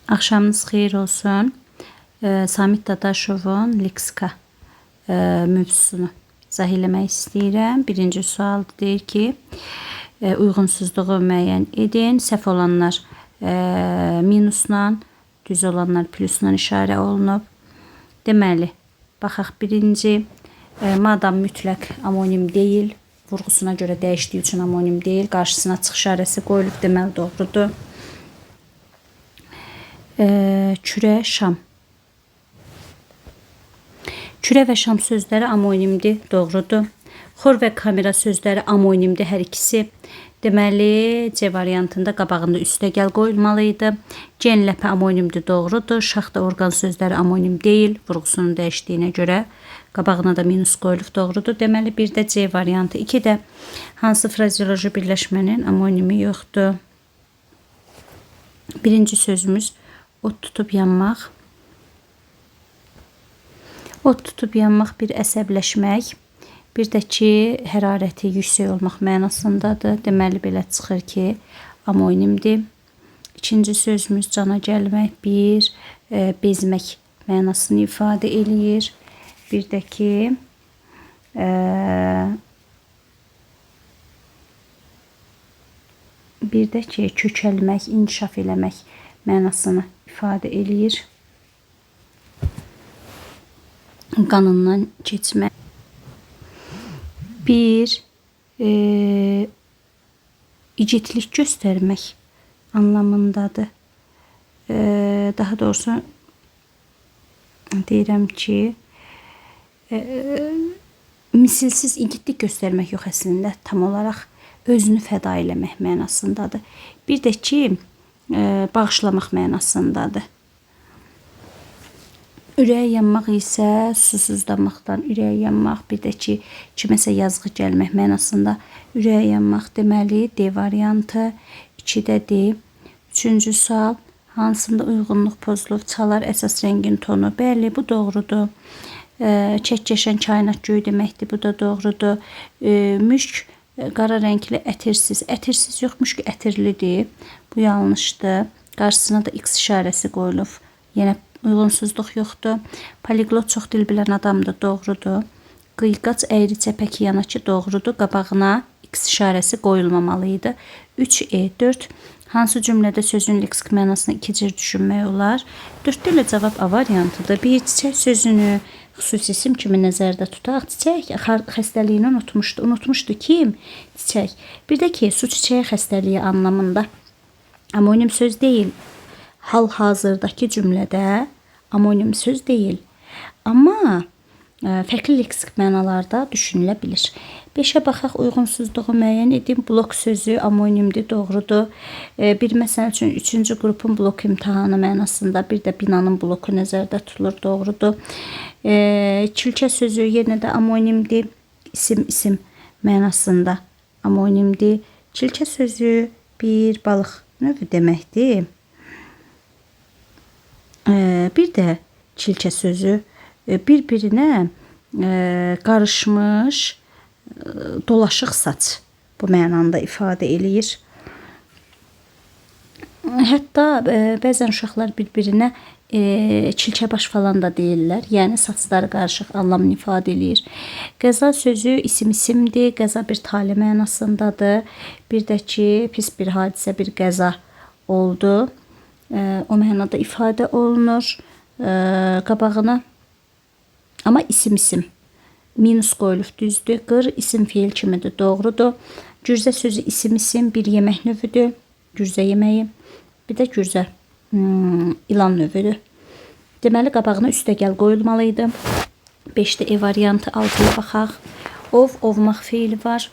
Axşamınız xeyir olsun. Samit Dadaşovun leksika mövzusunu izah eləmək istəyirəm. Birinci sual deyir ki, uyğunsuzluğu müəyyən edin. Səhv olanlar minusla, düz olanlar plusla işarə olunub. Deməli, baxaq birinci, madam mütləq amonim deyil, vurğusuna görə dəyişdiyi üçün amonim deyil, qarşısına çıx işarəsi qoyulub, deməli doğrudur. Kürə, şam. Kürə və şam sözləri amonimdir, doğrudur. Xor və kamera sözləri amonimdir hər ikisi. Deməli, C variantında qabağında üstəgəl qoyulmalıydı. Gen ləpə amonimdir, doğrudur. Şaxta orqan sözləri amonim deyil, vurğusunun dəyişdiyinə görə. Qabağına da minus qoyulub, doğrudur. Deməli, bir də C variantı. 2 də hansı frazeoloji birləşmənin amonimi yoxdur. Birinci sözümüz ot tutub yanmaq. Ot tutub yanmaq bir əsəbləşmək. Bir də ki, hərarəti yüksək olmaq mənasındadır. Deməli, belə çıxır ki, amonimdir. İkinci sözümüz cana gəlmək, bir bezmək mənasını ifadə eləyir. Bir də ki, kökəlmək, inkişaf eləmək mənasını ifadə eləyir. Qanından keçmək. Bir, igidlik göstərmək anlamındadır. Daha doğrusu deyirəm ki, misilsiz igidlik göstərmək yox, əslində tam olaraq özünü fəda eləmək mənasındadır. Bir də ki, bağışlamaq mənasındadır. Ürək yanmaq isə susuzlanmaqdan ürək yanmaq, bir də ki, kiməsə yazğı gəlmək mənasında ürək yanmaq. Deməli, D variantı. 2-də D. Üçüncü sual, hansında uyğunluq pozulub, çalar əsas rəngin tonu. Bəli, bu doğrudur. Çəkkeşən kainat göy deməkdir, bu da doğrudur. Müşk qara rəngli, ətirsiz. Ətirsiz yox, müşk ətirlidir. Bu yanlışdır. Qarşısına da X işarəsi qoyulub. Yenə uyğunsuzluq yoxdur. Poliglot çox dil bilən adamdır, doğrudur. Qıyqac əyri çəpək yanaçı, doğrudur. Qabağına X işarəsi qoyulmamalıydı. 3E, 4. Hansı cümlədə sözün leksik mənasını iki cür düşünmək olar? 4-də ilə cavab A variantıdır. Bir, çiçək sözünü xüsusi isim kimi nəzərdə tutaq. Çiçək xəstəliyini unutmuşdu. Unutmuşdu kim? Çiçək. Bir də ki, su çiçəyi xəstəliyi anlamında amonim söz deyil. Hal-hazırdakı cümlədə amonim söz deyil. Amma fərqli leksik mənalarda düşünülə bilir. 5-ə baxaq, uyğunsuzluğu müəyyən edin. Blok sözü amonimdir, doğrudur. Bir məsəl üçün 3-cü qrupun blok imtahanı mənasında, bir də binanın bloku nəzərdə tutulur, doğrudur. Çilçə sözü yenə də amonimdir. İsim mənasında amonimdir. Çilçə sözü bir balıq növü deməkdir. Bir də çilçə sözü bir-birinə qarışmış dolaşıq saç bu mənada ifadə eləyir. Hətta bəzən uşaqlar bir-birinə çilçəbaş falan da deyirlər. Yəni saçları qarışıq anlamını ifadə eləyir. Qəza sözü isimdir. Qəza bir tali mənasındadır. Bir də ki, pis bir hadisə, bir qəza oldu. O mənada ifadə olunur. Qabağına amma isim minus qoyulub, düzdür. Qır isim fiil kimidir, doğrudur. Gürzə sözü isim bir yemək növüdür. Gürzə yeməyi. Bir də gürzə ilan növüdür. Deməli, qabağına üstəgəl qoyulmalıydı. 5-də E variantı, 6-ya baxaq. Ov, ovmaq fiili var.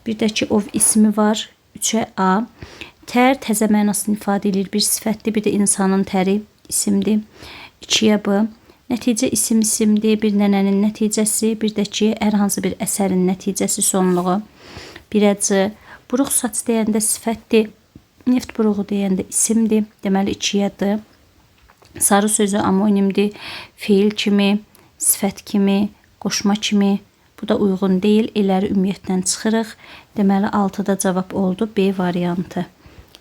Bir də ki, ov ismi var. 3-ə A. Tər təzə mənasını ifadə edir, bir sifətdir, bir də insanın təri isimdir. 2-yə B. Nəticə isimdir, bir nənənin nəticəsi, bir də ki, hər hansı bir əsərin nəticəsi sonluğu. 1-ə C. Buruq saç deyəndə sifətdir, neft buruğu deyəndə isimdir. Deməli, 2-yə D. Sarı sözü amonimdir, fiil kimi, sifət kimi, qoşma kimi. Bu da uyğun deyil, eləri ümumiyyətdən çıxırıq. Deməli, 6-da cavab oldu B variantı.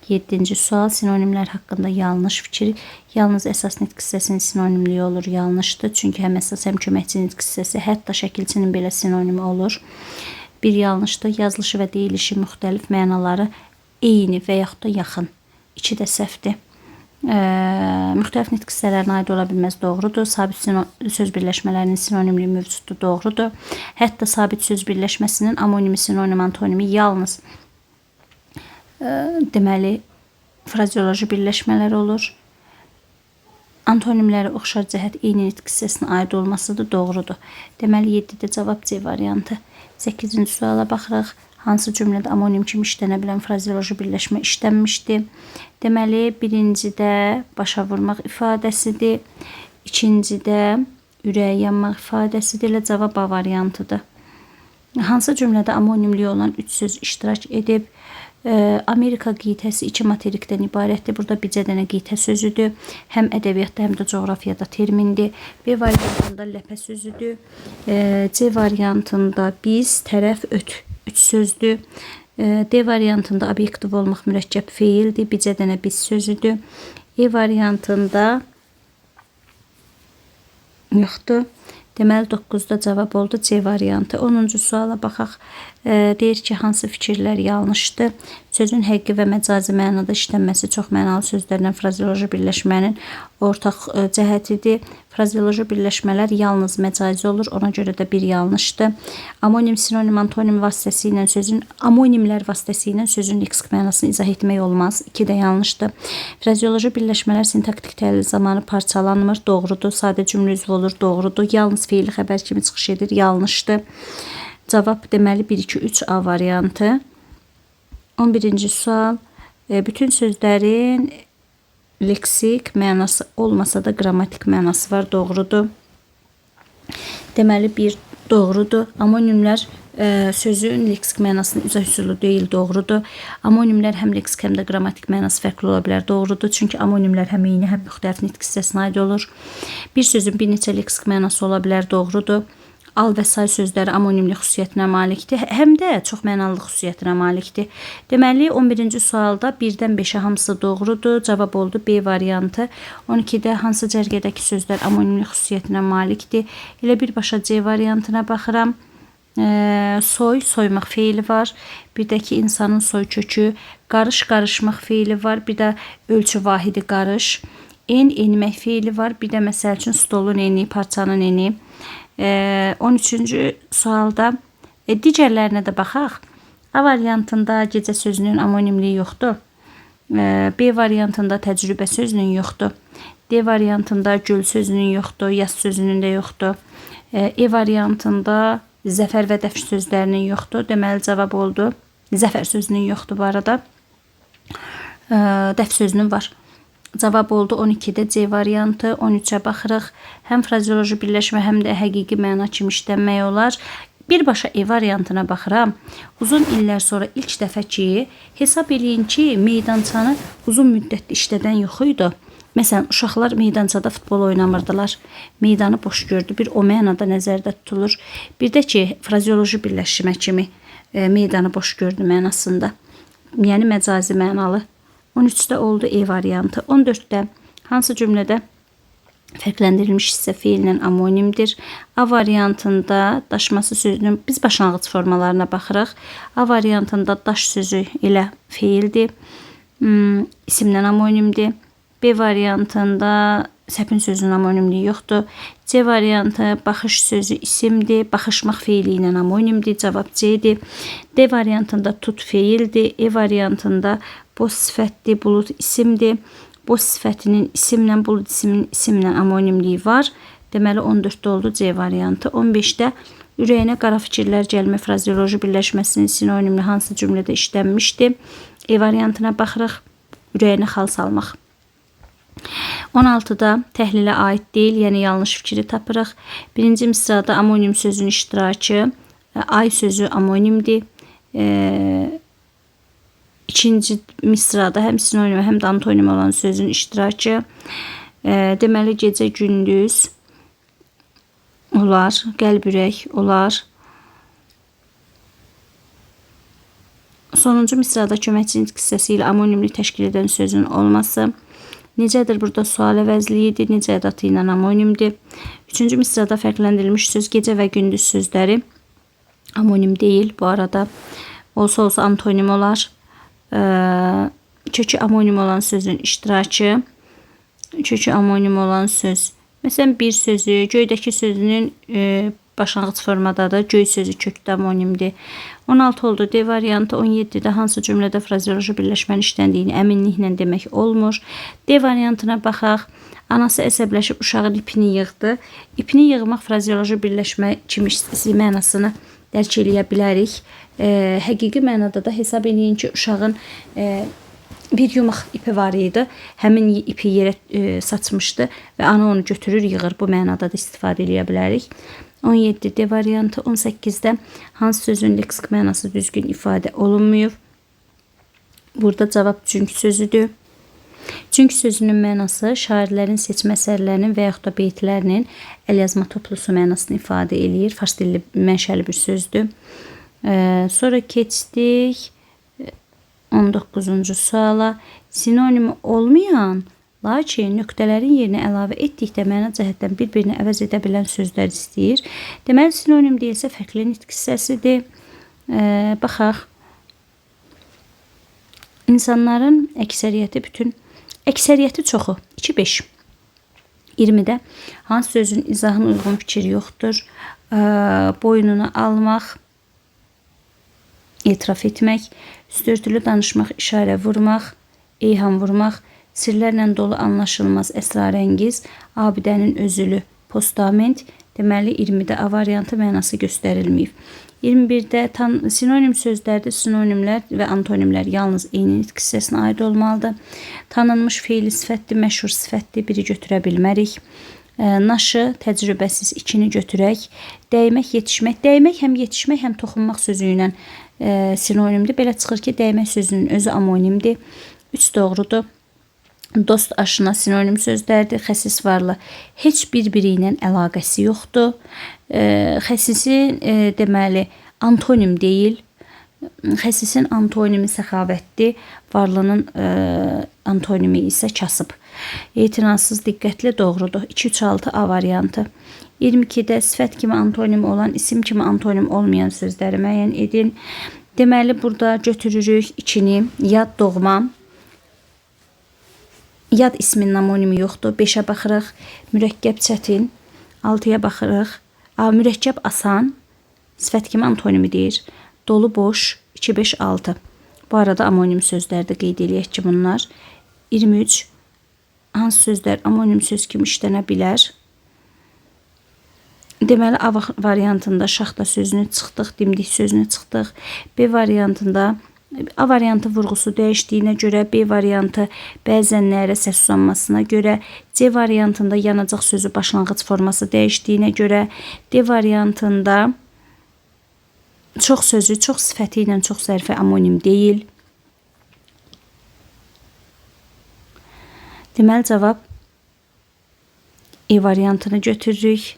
7-ci sual sinonimlər haqqında yanlış fikir. Yalnız əsas nitq hissəsinin sinonimliyi olur. Yanlışdır. Çünki həm əsas həm köməkçi nitq hissəsi, hətta şəkilçinin belə sinonimi olur. Bir yanlışdır. Yazılışı və deyilişi müxtəlif mənaları eyni və yaxud da yaxın. 2 də səhvdir. Müxtəlif nitq hissələrinə aid ola bilməz, doğrudur. Sabit söz birləşmələrinin sinonimliyi mövcuddur, doğrudur. Hətta sabit söz birləşməsinin amonimi, sinonim, antonimi yalnız deməli frazeoloji birləşmələr olur. Antonimləri oxşar cəhət eyni nitq hissəsinə aid olmasıdır, doğrudur. Deməli 7-də cavab C variantı. 8-ci suala baxırıq. Hansı cümlədə amonim kimi işlənə bilən frazeoloji birləşmə işlənmişdir? Deməli, birincidə başa vurmaq ifadəsidir. İkincidə ürəyə yanmaq ifadəsidir. Elə cavab A variantıdır. Hansı cümlədə amonimliyi olan 3 söz iştirak edib? Amerika qitəsi 2 materikdən ibarətdir. Burada bircə dənə qitə sözüdür. Həm ədəbiyyatda, həm də coğrafiyada termindir. B variantında ləpə sözüdür. C variantında biz, tərəf, öt 3 sözdür. D variantında obyektiv olmaq mürəkkəb feildir. Bircə dənə biz sözüdür. E variantında yoxdur. Deməli 9-da cavab oldu C variantı. 10-cu suala baxaq. Deyir ki, hansı fikirlər yanlışdır? Sözün həqiqi və məcazi mənada işlənməsi çox mənalı sözlərlə frazeoloji birləşmənin ortaq cəhətidir. Frazeoloji birləşmələr yalnız məcazi olur. Ona görə də bir yanlışdır. Amonim, sinonim, antonim vasitəsilə sözün, amonimlər vasitəsilə sözün leksik mənasını izah etmək olmaz. 2 də yanlışdır. Frazeoloji birləşmələr sintaktik təhlil zamanı parçalanmır. Doğrudur. Sadə cümlə üzvü olur. Doğrudur. Yalnız feili xəbər kimi çıxış edir. Yanlışdır. Cavab deməli 1, 2, 3 A variantı. 11-ci sual. Bütün sözlərin leksik mənası olmasa da qrammatik mənası var. Doğrudur. Deməli 1 doğrudur. Amonimlər sözün leksik mənasının izah üsulu deyil. Doğrudur. Amonimlər həm leksik, həm də qrammatik mənası fərqli ola bilər. Doğrudur. Çünki amonimlər həm eyni, həm müxtəlif nitq hissəsinə aid olur. Bir sözün bir neçə leksik mənası ola bilər. Doğrudur. Al və say sözləri amonimli xüsusiyyətinə malikdir. Həm də çox mənalılıq xüsusiyyətinə malikdir. Deməli 11-ci sualda 1-dən 5-ə hamısı doğrudur. Cavab oldu B variantı. 12-də hansı cərgədəki sözlər amonimli xüsusiyyətinə malikdir? Elə birbaşa C variantına baxıram. Soy, soymaq feili var. Bir də ki, insanın soy kökü. Qarış, qarışmaq feili var. Bir də ölçü vahidi qarış. En, enmək feili var. Bir də məsəl üçün stolun eni, parçanın eni. 13-cü sualda digərlərinə də baxaq. A variantında gecə sözünün amonimliyi yoxdur. B variantında təcrübə sözünün yoxdur. D variantında göl sözünün yoxdur. Yaz sözünün də yoxdur. E variantında zəfər və dəf sözlərinin yoxdur. Deməli cavab oldu. Zəfər sözünün yoxdur bu arada. Dəf sözünün var. Cavab oldu 12-də C variantı. 13-ə baxırıq. Həm frazeoloji birləşmə, həm də həqiqi məna kimi işlənmək olar. Birbaşa E variantına baxıram. Uzun illər sonra ilk dəfə ki, hesab eləyin ki, meydançanı uzun müddətli işlədən yox idi. Məsələn, uşaqlar meydançada futbol oynamırdılar. Meydanı boş gördü. Bir o mənada nəzərdə tutulur. Bir də ki, frazeoloji birləşmə kimi meydanı boş gördü mənasında. Yəni məcazi mənalı. 13-də oldu E variantı. 14-də hansı cümlədə fərqləndirilmiş hissə feillə amonimdir? A variantında daşması sözünün biz başlanğıc formalarına baxırıq. A variantında daş sözü ilə feildir. İsimlə amonimdir. B variantında səpin sözünün amonimliyi yoxdur. C variantı baxış sözü isimdir. Baxışmaq feili ilə amonimdir. Cavab C'dir. D variantında tut feildir. E variantında boz sifətli, bulut isimdir. Boz sifətinin isimlə, bulut isminin isimlə amonimliyi var. Deməli 14-də oldu C variantı. 15-də ürəyinə qara fikirlər gəlmə frazeoloji birləşməsinin sinonimli hansı cümlədə işlənmişdir? E variantına baxırıq. Ürəyinə xal salmaq. 16-da təhlilə aid deyil, yəni yanlış fikri tapırıq. Birinci misrada amonim sözün iştirakı. Ay sözü amonimdir. İkinci misrada həm sinonim, həm də antonim olan sözün iştirakı. Deməli, gecə gündüz olar, qəlb ürək olar. Sonuncu misrada köməkçi nitq hissəsi ilə amonimli təşkil edən sözün olması. Necədir burada sual əvəzliyidir, necə ədatı ilə amonimdir. Üçüncü misrada fərqləndirilmiş söz gecə və gündüz sözləri amonim deyil. Bu arada olsa antonim olar. Kökü amonim olan sözün iştirakı. Kökü amonim olan söz. Məsələn, bir sözü, göydəki sözünün başlanğıc formadadır. Göy sözü kökdə amonimdir. 16 oldu. D variantı. 17-də hansı cümlədə frazeoloji birləşmənin işləndiyini əminliklə demək olmur. D variantına baxaq. Anası əsəbləşib uşağın ipini yığdı. İpini yığmaq frazeoloji birləşmə kimi mənasını dərk eləyə bilərik. Həqiqi mənada da hesab eləyin ki, uşağın bir yumaq ipi var idi. Həmin ipi yerə saçmışdı və ana onu götürür, yığır. Bu mənada da istifadə eləyə bilərik. 17 D variantı. 18-də hansı sözün leksik mənası düzgün ifadə olunmuyub? Burada cavab çünki sözüdür. Çünki sözünün mənası şairlərin seçmə əsərlərinin və yaxud da beytlərinin əlyazma toplusu mənasını ifadə eləyir. Fars dilli mənşəli bir sözdür. Sonra keçdik 19-cu suala. Sinonimi olmayan, lakin nöqtələrin yerinə əlavə etdikdə məna cəhətdən bir-birini əvəz edə bilən sözlər istəyir. Deməli, sinonim deyilsə fərqli nitq hissəsidir. Baxaq. İnsanların əksəriyyəti çoxu 2-5. 20-də hansı sözün izahına uyğun fikir yoxdur? Boynuna almaq, etiraf etmək, üstörtülü danışmaq, işarə vurmaq, eyham vurmaq, sirlərlə dolu anlaşılmaz, əsrarəngiz, abidənin özülü, postament. Deməli, 20-də A variantı mənası göstərilməyib. 21-də sinonim sözlərdə sinonimlər və antonimlər yalnız eyni nitq hissəsinə aid olmalıdır. Tanınmış feili sifətdir, məşhur sifətdir, biri götürə bilmərik. Naşı, təcrübəsiz, ikini götürək. Dəymək, yetişmək. Dəymək həm yetişmək, həm toxunmaq sözü ilə sinonimdir. Belə çıxır ki, dəymək sözünün özü amonimdir. 3 doğrudur. Dost, aşina sinonim sözlərdir. Xəsis, varlı heç bir-biri ilə əlaqəsi yoxdur. Xəsisin deməli antonim deyil. Xəsisin antonimi səxavətdir. Varlının antonimi isə kasıb. Etinasız, diqqətli, doğrudur. 2-3-6 A variantı. 22-də sifət kimi antonim olan, isim kimi antonim olmayan sözləri müəyyən edin. Deməli, burada götürürük ikini. Yad, doğma. Yad isminin amonimi yoxdur. 5-ə baxırıq. Mürəkkəb, çətin. 6-ya baxırıq. Mürəkkəb, asan. Sifət kimi antonimi deyir. Dolu, boş. 2, 5, 6. Bu arada amonim sözlərdə qeyd eləyək ki, bunlar. 23. Hansı sözlər amonim söz kimi işlənə bilər? Deməli, A variantında şaxta sözünü çıxdıq, dimdik sözünü çıxdıq. B variantında A variantı vurğusu dəyişdiyinə görə, B variantı bəzənlərə səs uzanmasına görə, C variantında yanacaq sözü başlanğıc forması dəyişdiyinə görə, D variantında çox sözü çox sifəti ilə çox zərfi amonim deyil. Deməli, cavab E variantını götürürük.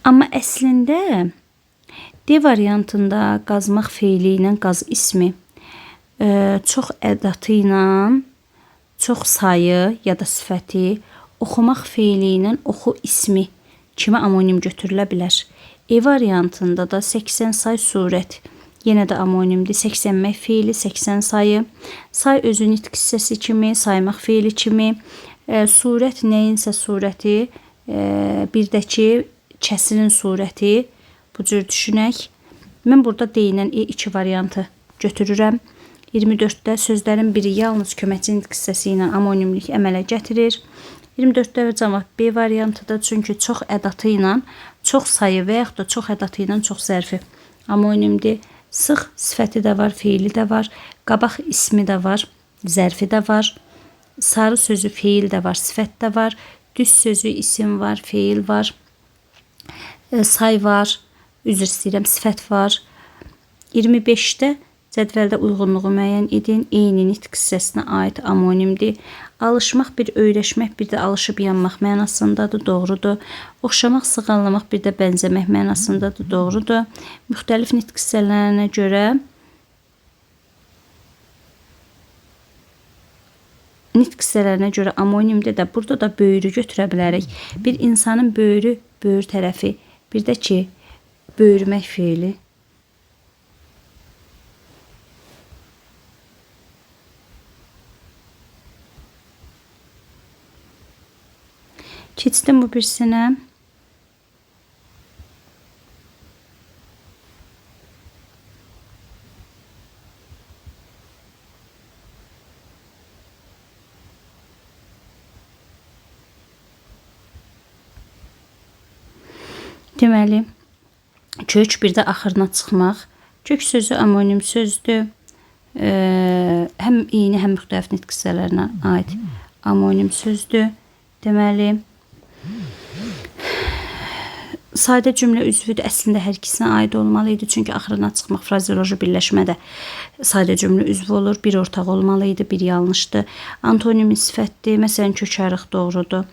Amma əslində D variantında qazmaq feili ilə qaz ismi çox ədatı ilə çox sayı ya da sifəti, oxumaq feili ilə oxu ismi kimi amonim götürülə bilər. E variantında da 80 say surət yenə də amonimdir. 80mək feili, 80 sayı. Say özü nitq hissəsi kimi, saymaq feili kimi. Surət nəyinsə surəti, birdəki kəsirin surəti, bu cür düşünək. Mən burada deyilən E2 variantı götürürəm. 24-də sözlərin biri yalnız köməkçi nitq hissəsi ilə amonimlik əmələ gətirir. 24-də cavab B variantıdır, çünki çox ədatı ilə çox sayı və yaxud da çox ədatı ilə çox zərfi amonimdir. Sıx sifəti də var, feili də var, qabaq ismi də var, zərfi də var, sarı sözü feil də var, sifət də var, düz sözü isim var, feil var. Say var, üzr istəyirəm, sifət var. 25-də Cədvəldə uyğunluğu müəyyən edin. Eyni nitq hissəsinə aid amonimdir. Alışmaq bir öyrəşmək, bir də alışıb yanmaq mənasındadır. Doğrudur. Oxşamaq, sığallamaq, bir də bənzəmək mənasındadır. Doğrudur. Müxtəlif nitq hissələrinə görə nitq hissələrinə görə amonimdə də burada da böyrü götürə bilərik. Bir insanın böyrü, böyür tərəfi, bir də ki, böyürmək fiili. Keçdim bu birisinə. Deməli, kök bir də axırına çıxmaq. Kök sözü amonim sözdür. Həm eyni, həm müxtəlif nitq hissələrinə aid amonim sözdür. Deməli, sadə cümlə üzvüdür. Əslində hər ikisinə aid olmalı idi. Çünki axırına çıxmaq frazeoloji birləşmədə sadə cümlə üzvü olur. Bir ortaq olmalı idi, bir yanlışdır. Antonimi sifətdir. Məsələn, kökarıq doğrudur.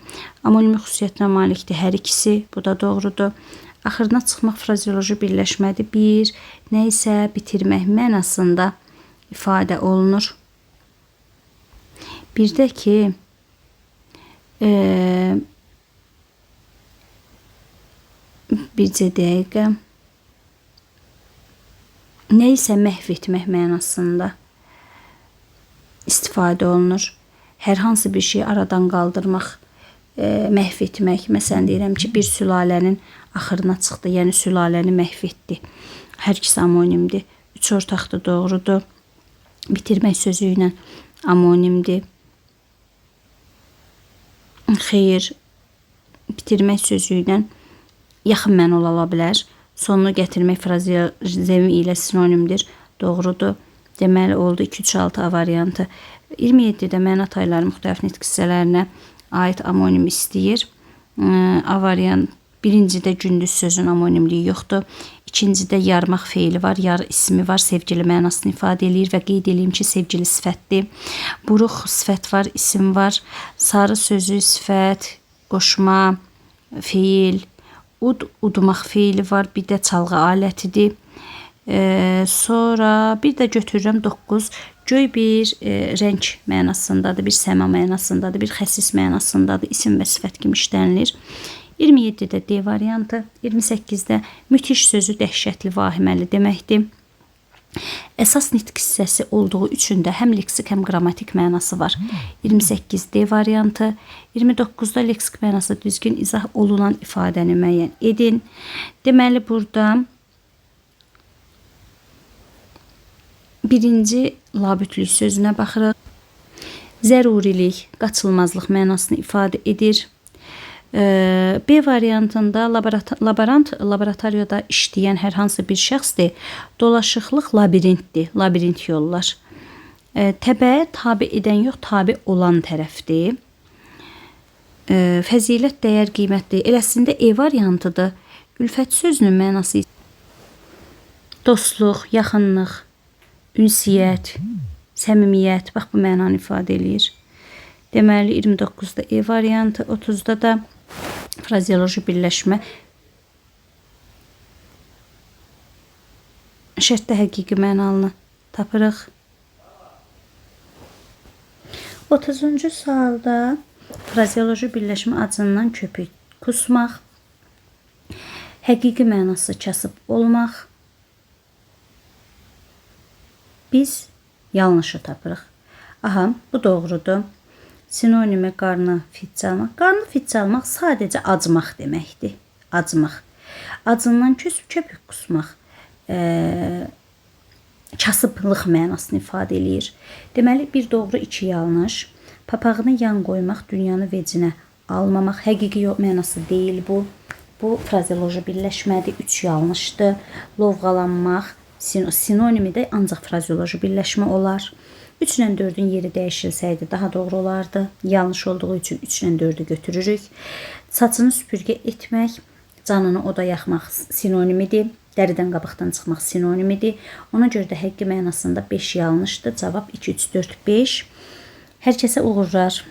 Amonimi xüsusiyyətinə malikdir hər ikisi. Bu da doğrudur. Axırına çıxmaq frazeoloji birləşmədir. Bir, nə isə bitirmək mənasında ifadə olunur. Bir də ki, bircə dəqiqə, nə isə məhv etmək mənasında istifadə olunur. Hər hansı bir şeyi aradan qaldırmaq, məhv etmək. Məsələn, deyirəm ki, bir sülalənin axırına çıxdı, yəni sülələni məhv etdi. Hər ikisi amonimdir. Üç ortaqdır, doğrudur. Bitirmək sözü ilə amonimdir. Xeyr, bitirmək sözü ilə yaxın mənol ola bilər. Sonunu gətirmək frazeoloji ilə sinonimdir. Doğrudur. Deməli oldu 2-3-6 A variantı. 27-də məna tayları müxtəlif nitq hissələrinə aid amonim istəyir. A variant birincidə gündüz sözün amonimliyi yoxdur. İkincidə yarmaq feili var, yar ismi var, sevgili mənasını ifadə edir və qeyd edeyim ki, sevgili sifətdir. Buruq sifət var, isim var. Sarı sözü sifət, qoşma, feil. Ud, udmaq feili var, bir də çalğı alətidir. Sonra bir də götürürəm 9. Göy bir rəng mənasındadır, bir səma mənasındadır, bir xəsis mənasındadır, isim və sifət kimi işlənilir. 27-də D variantı, 28-də müthiş sözü dəhşətli, vahiməli deməkdir. Əsas nitq hissəsi olduğu üçün də həm leksik, həm qrammatik mənası var. 28 D variantı, 29-da leksik mənası düzgün izah olunan ifadəni müəyyən edin. Deməli, burada birinci labütlük sözünə baxırıq. Zərurilik, qaçılmazlıq mənasını ifadə edir. B variantında laboratoriyada işləyən hər hansı bir şəxsdir. Dolaşıqlıq labirintdir, labirint yollar. Təbəə tabi edən yox, tabi olan tərəfdir. Fəzilət, dəyər, qiymətdir. Eləsində E variantıdır. Ülfət sözünün mənası dostluq, yaxınlıq, ünsiyyət, səmimiyyət. Bax, bu mənanı ifadə edir. Deməli, 29-da E variantı, 30-da da frazeoloji birləşmə. Şərtdə həqiqi mənalını tapırıq. 30-cu sualda frazeoloji birləşmə acından köpük kusmaq, həqiqi mənası kasıb olmaq. Biz yanlışı tapırıq. Aha, bu doğrudur. Sinonimi qarnı fit çalmaq. Qarnı fit çalmaq sadəcə acmaq deməkdir. Acmaq. Acından köpük qusmaq. Kasıblıq mənasını ifadə edir. Deməli, bir doğru, iki yanlış. Papağını yan qoymaq, dünyanı vecinə almamaq. Həqiqi mənası deyil bu. Bu frazeoloji birləşmədir. 3 yanlışdır. Lovğalanmaq. Sinonimi də ancaq frazeoloji birləşmə olar. 3 ilə 4-ün yeri dəyişilsəydi daha doğru olardı. Yanlış olduğu üçün 3 ilə 4-ü götürürük. Saçını süpürgə etmək, canını oda yaxmaq sinonimidir. dəridən qabıqdan çıxmaq sinonimidir. Ona görə də həqiqi mənasında 5 yanlışdır. Cavab 2, 3, 4, 5. Hər kəsə uğurlar.